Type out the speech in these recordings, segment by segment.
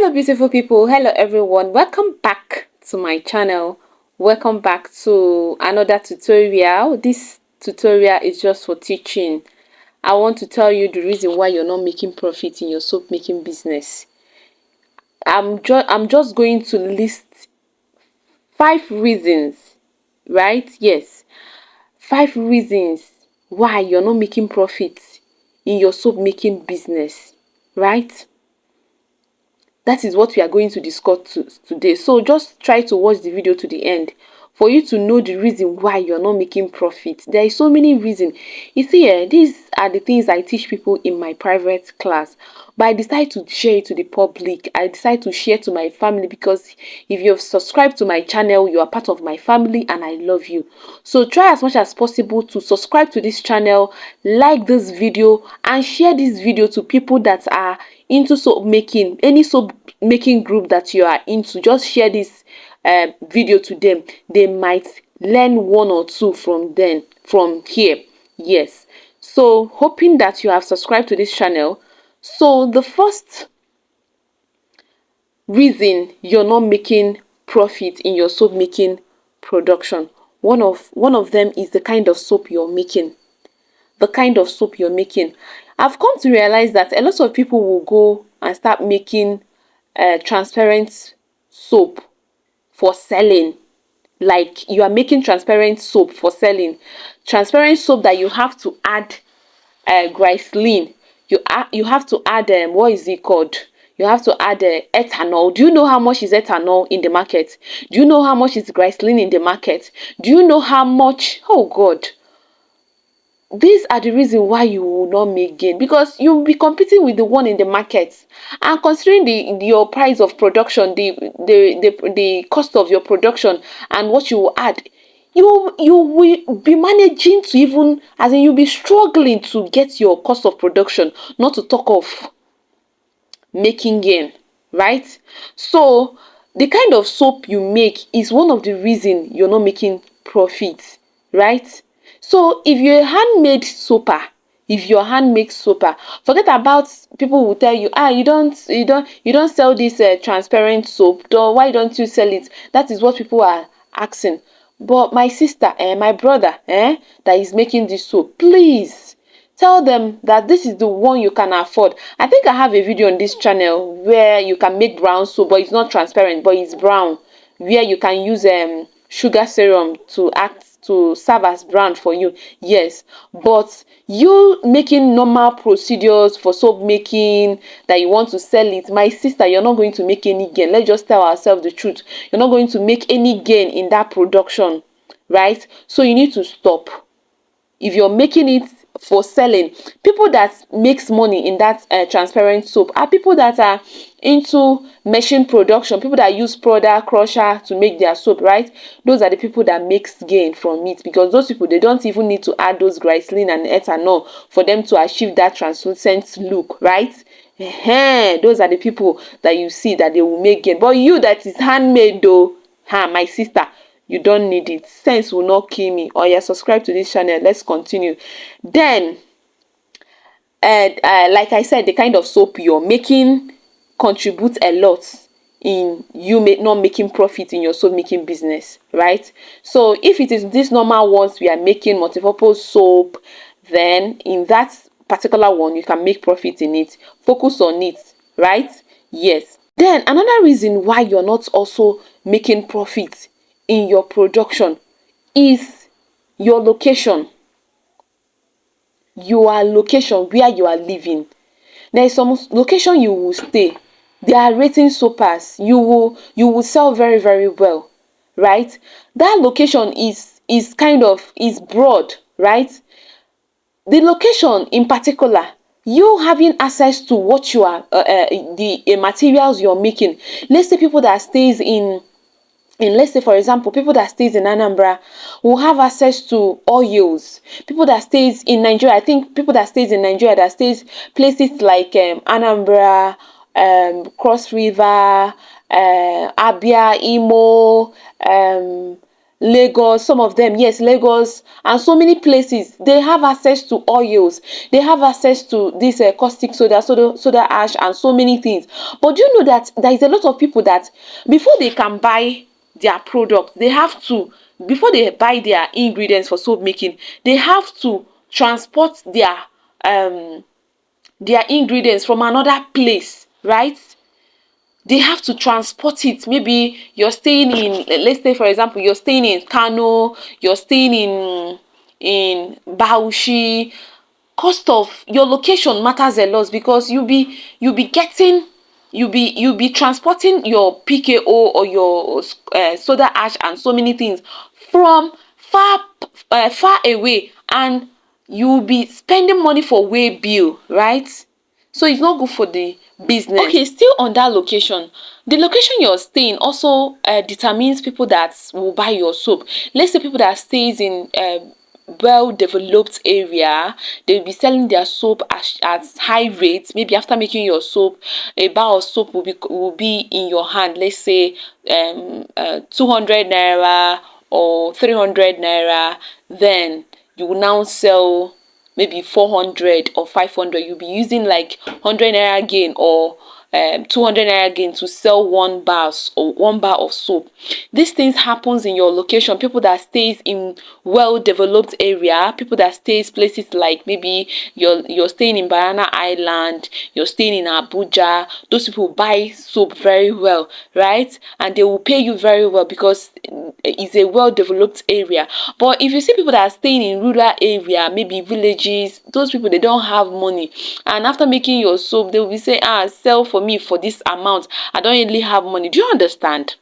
Hello beautiful people, hello everyone, welcome back to my channel. Welcome back to another tutorial. This tutorial is just for teaching. I want to tell you the reason why you're not making profit in your soap making business. I'm just going to list 5 reasons, right? Yes, 5 reasons why you're not making profit in your soap making business, right? That is what we are going to discuss today. So just try to watch the video to the end for you to know the reason why you're not making profit. There is so many reasons. You see, these are the things I teach people in my private class. But I decide to share it to the public. I decide to share to my family because if you've subscribed to my channel, you are part of my family and I love you. So try as much as possible to subscribe to this channel, like this video, and share this video to people that are into soap making, any soap making group that you are into. Just share this video to them. They might learn one or two from here. Yes, so hoping that you have subscribed to this channel. So the first reason you're not making profit in your soap making production, one of them is the kind of soap you're making. The kind of soap you're making. I've come to realize that a lot of people will go and start making transparent soap for selling. Like you are making transparent soap for selling. Transparent soap that you have to add glycerin. You have to add what is it called? You have to add ethanol. Do you know how much is ethanol in the market? Do you know how much is glycerin in the market? Do you know how much? Oh God. These are the reasons why you will not make gain, because you'll be competing with the one in the market, and considering your price of production, the cost of your production and what you will add, you will be managing to, even as in you'll be struggling to get your cost of production, not to talk of making gain, right? So the kind of soap you make is one of the reasons you're not making profit, right? So if you're a handmade soaper, if you're handmade soaper, forget about people will tell you, you don't sell this transparent soap, though, why don't you sell it? That is what people are asking. But my sister and my brother that is making this soap, please tell them that this is the one you can afford. I think I have a video on this channel where you can make brown soap, but it's not transparent, but it's brown, where you can use sugar serum to serve as brand for you. Yes, but you making normal procedures for soap making that you want to sell it, my sister, you're not going to make any gain. Let's just tell ourselves the truth. You're not going to make any gain in that production, right? So you need to stop. If you're making it for selling, people that makes money in that transparent soap are people that are into machine production, people that use powder crusher to make their soap, right? Those are the people that makes gain from it, because those people, they don't even need to add those glycerin and ethanol for them to achieve that translucent look, right? Those are the people that you see that they will make gain. But you that is handmade though, my sister, you don't need it. Sense will not kill me. Or yeah, subscribe to this channel. Let's continue. Then like I said, the kind of soap you're making contributes a lot in you not making profit in your soap making business, right? So if it is this normal ones we are making, multipurpose soap, then in that particular one you can make profit in it. Focus on it, right? Yes. Then another reason why you're not also making profit in your production is your location. Your location, where you are living. There is some location you will stay. They are rating soapers. You will sell very, very well, right? That location is kind of is broad, right? The location in particular, you having access to what you are the materials you're making. Let's say people that stays let's say for example, people that stays in Anambra will have access to oils. People that stays in Nigeria, I think people that stays in Nigeria, that stays places like Anambra, Cross River, Abia, Imo, Lagos, some of them, yes, Lagos, and so many places, they have access to oils, they have access to this caustic soda ash, and so many things. But do you know that there is a lot of people that before they can buy their product, they have to, before they buy their ingredients for soap making, they have to transport um their ingredients from another place, right? They have to transport it. Maybe you're staying in, let's say for example, you're staying in Kano, you're staying in Bauchi. Cost of your location matters a lot, because you'll be transporting your PKO or your soda ash and so many things from far away, and you'll be spending money for way bill, right? So it's not good for the business. Okay, still on that location, the location you're staying also determines people that will buy your soap. Let's say people that stays in well developed area, they'll be selling their soap at high rates. Maybe after making your soap, a bar of soap will be in your hand, let's say 200 naira or 300 naira. Then you will now sell maybe 400 or 500. You'll be using like 100 naira gain or 200 naira gain to sell one bar of soap. These things happens in your location. People that stays in well developed area, people that stays places like maybe you're staying in Banana Island, you're staying in Abuja, those people buy soap very well, right? And they will pay you very well because it's a well developed area. But if you see people that are staying in rural area, maybe villages, those people, they don't have money, and after making your soap, they will be saying, sell for me for this amount, I don't really have money. Do you understand?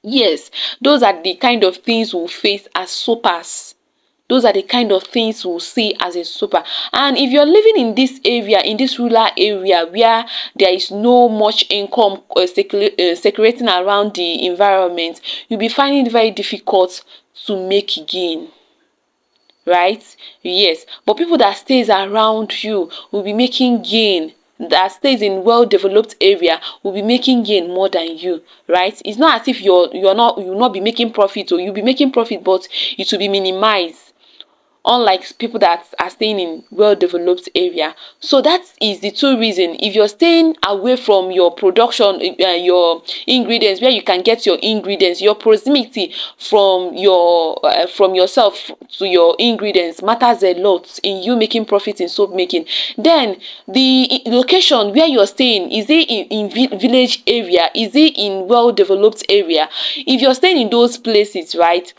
Yes, those are the kind of things we'll face as soapers. Those are the kind of things we'll see as a super. And if you're living in this area, in this rural area where there is no much income circulating around the environment, you'll be finding it very difficult to make gain, right? Yes, but people that stays around you will be making gain, that stays in well developed area will be making gain more than you, right? It's not as if you'll not be making profit, or you'll be making profit, but it will be minimized, unlike people that are staying in well-developed area. So that is the two reason. If you're staying away from your production, your ingredients, where you can get your ingredients, your proximity from yourself to your ingredients matters a lot in you making profit in soap making. Then the location where you're staying, is it in village area, is it in well-developed area? If you're staying in those places, right,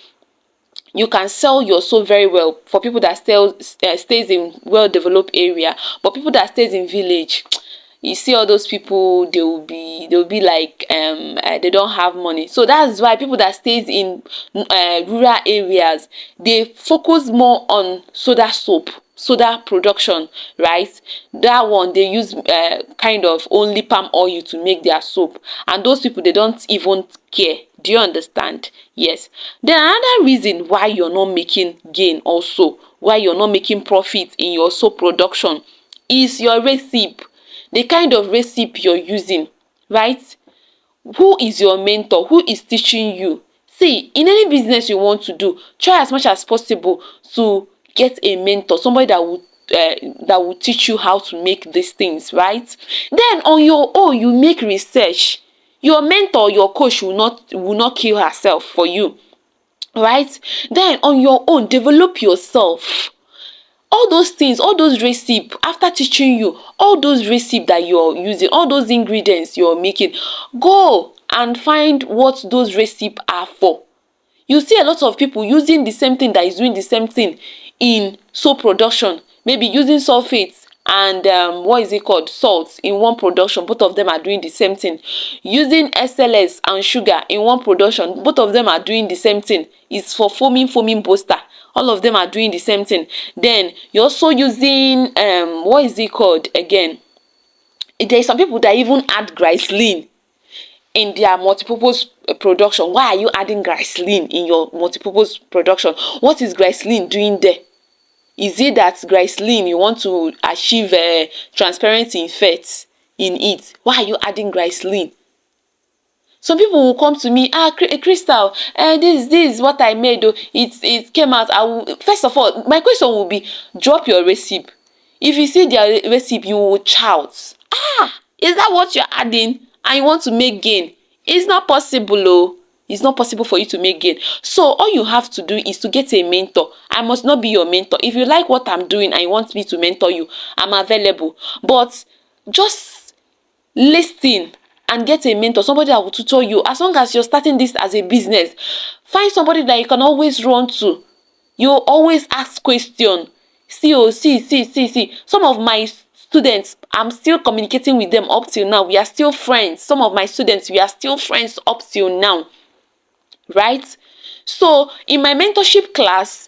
you can sell your soap very well for people that stays in well-developed area. But people that stays in village, you see all those people, they'll be like they don't have money. So that's why people that stays in rural areas, they focus more on soda production, right? That one, they use kind of only palm oil to make their soap, and those people, they don't even care. Do you understand? Yes. Then another reason why you're not making gain, also why you're not making profit in your soap production, is your recipe, the kind of recipe you're using, right? Who is your mentor? Who is teaching you? See, in any business you want to do, try as much as possible to get a mentor, somebody that will teach you how to make these things, right? Then on your own, you make research. Your mentor, your coach will not kill herself for you, right? Then on your own, develop yourself. All those things, all those recipes, after teaching you all those recipes that you're using, all those ingredients you're making, go and find what those recipes are for. You see a lot of people using the same thing that is doing the same thing in soap production, maybe using sulfates and what is it called, salts in one production. Both of them are doing the same thing. Using SLS and sugar in one production, both of them are doing the same thing. It's for foaming booster. All of them are doing the same thing. Then you're also using what is it called again, there is some people that even add glycerin in their multipurpose production. Why are you adding glycerin in your multipurpose production? What is glycerin doing there? Is it that glycerin, you want to achieve transparency in fats in it? Why are you adding glycerin? Some people will come to me, Crystal, this is what I made. Oh, it came out. First of all, my question will be, drop your recipe. If you see their recipe, you will shout, is that what you're adding? And you want to make gain? It's not possible, oh. It's not possible for you to make gain. So all you have to do is to get a mentor. I must not be your mentor. If you like what I'm doing and you want me to mentor you, I'm available. But just listen and get a mentor, somebody that will tutor you. As long as you're starting this as a business, find somebody that you can always run to. You always ask questions. See. Some of my students, I'm still communicating with them up till now. We are still friends. Some of my students, we are still friends up till now. Right? So in my mentorship class,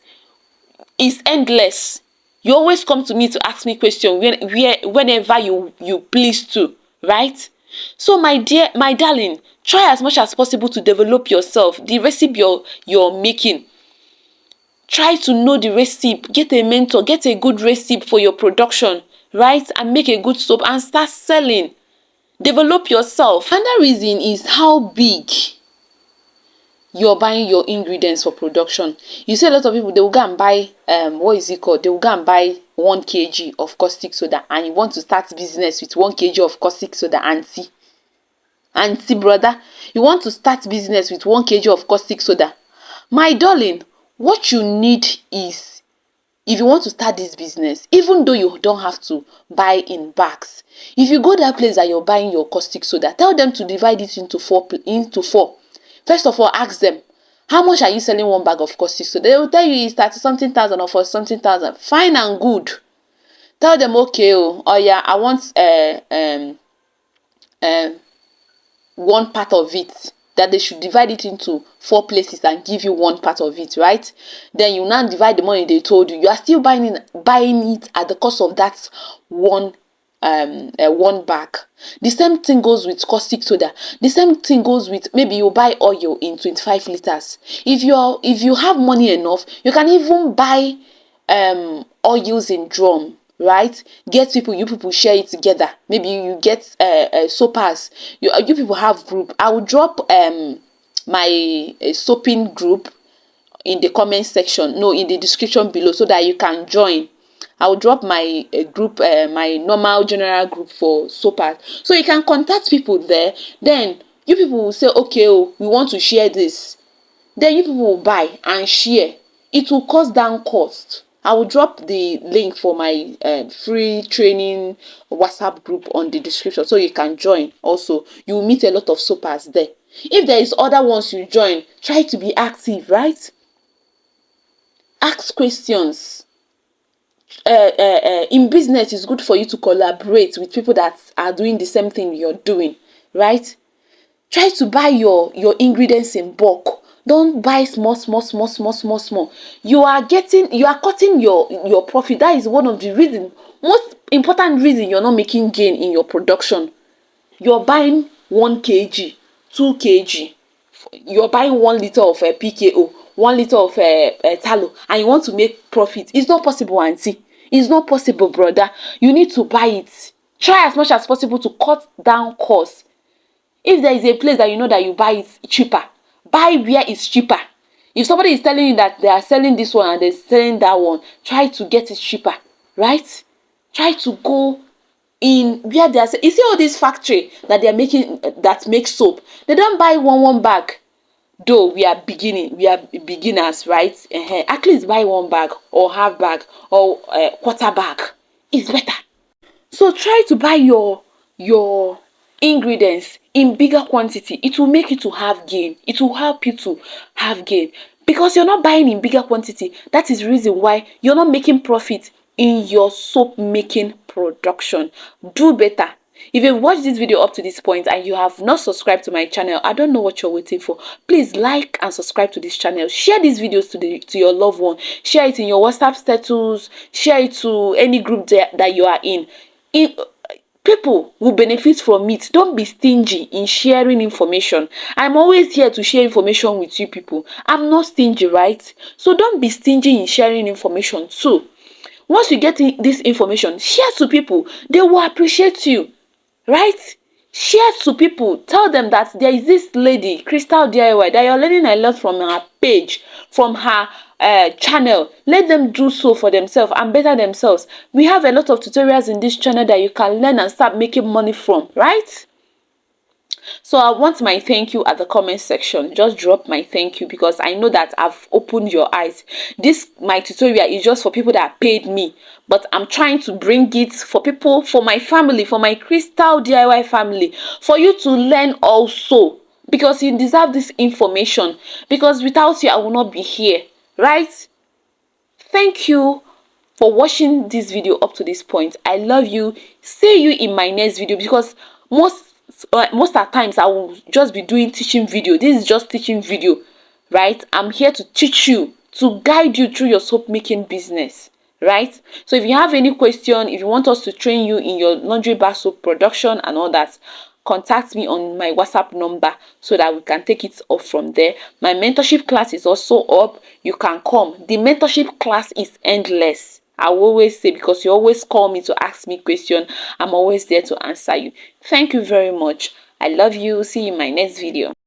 it's endless. You always come to me to ask me questions whenever you please to, right? So my darling, try as much as possible to develop yourself. The recipe you're making, try to know the recipe. Get a mentor, get a good recipe for your production, right? And make a good soap and start selling. Develop yourself. Another reason is how big you're buying your ingredients for production. You see a lot of people, they will go and buy what is it called? They will go and buy 1 kg of caustic soda, and you want to start business with 1 kg of caustic soda. Auntie brother, you want to start business with 1 kg of caustic soda. My darling, what you need is, if you want to start this business, even though you don't have to buy in bags, if you go that place that you're buying your caustic soda, tell them to divide it into four. First of all, ask them, how much are you selling 1 bag of caustic soda? They will tell you it's 30-something thousand or for something thousand. Fine and good. Tell them, okay, oh yeah, I want 1 part of it. That they should divide it into 4 places and give you 1 part of it, right? Then you now divide the money they told you. You are still buying it at the cost of that one bag. The same thing goes with caustic soda. The same thing goes with, maybe you buy oil in 25 liters. If you have money enough, you can even buy oils in drum, right? You people share it together. Maybe you get soapers. You people have group. I will drop my soaping group in the comment section, in the description below, so that you can join. I will drop my group, my normal general group for soapers, so you can contact people there. Then you people will say, okay, we want to share this. Then you people will buy and share. It will cost down cost. I will drop the link for my free training WhatsApp group on the description, so you can join. Also, you will meet a lot of soapers there. If there is other ones you join, try to be active, right? Ask questions. In business, it's good for you to collaborate with people that are doing the same thing you're doing, right? Try to buy your ingredients in bulk. Don't buy small. You are cutting your profit. That is one of the most important reason you're not making gain in your production. You're buying 1 kg, 2 kg. You're buying 1 liter of PKO, 1 liter of tallow, and you want to make profit. It's not possible, auntie. It's not possible, brother. You need to buy it. Try as much as possible to cut down costs. If there is a place that you know that you buy it cheaper, buy where it's cheaper. If somebody is telling you that they are selling this one and they're selling that one, try to get it cheaper, right? Try to go in where they are. You see all this factory that they are making, that make soap. They don't buy one bag. Though we are beginners, right? At least buy 1 bag or half bag or quarter bag. It's better. So try to buy your ingredients in bigger quantity. It will make you to have gain. It will help you to have gain, because you're not buying in bigger quantity. That is the reason why you're not making profit in your soap making production. Do better. If you've watched this video up to this point and you have not subscribed to my channel, I don't know what you're waiting for. Please like and subscribe to this channel. Share these videos to your loved one. Share it in your WhatsApp status. Share it to any group that you are in. People will benefit from it. Don't be stingy in sharing information. I'm always here to share information with you people. I'm not stingy, right? So don't be stingy in sharing information too. Once you get this information, share to people. They will appreciate you, right? Share to people. Tell them that there is this lady, Crystal DIY, that you're learning a lot from her page, from her channel. Let them do so for themselves and better themselves. We have a lot of tutorials in this channel that you can learn and start making money from, right? So I want my thank you at the comment section. Just drop my thank you, because I know that I've opened your eyes. This, my tutorial, is just for people that paid me, but I'm trying to bring it for people, for my family, for my Crystal DIY family, for you to learn also, because you deserve this information, because without you I will not be here, right? Thank you for watching this video up to this point. I love you. See you in my next video, because most at times I will just be doing teaching video. This is just teaching video, right? I'm here to teach you, to guide you through your soap making business, right? So if you have any question, if you want us to train you in your laundry bar soap production and all that, contact me on my WhatsApp number so that we can take it off from there. My mentorship class is also up. You can come. The mentorship class is endless. I will always say, because you always call me to ask me questions, I'm always there to answer you. Thank you very much. I love you. See you in my next video.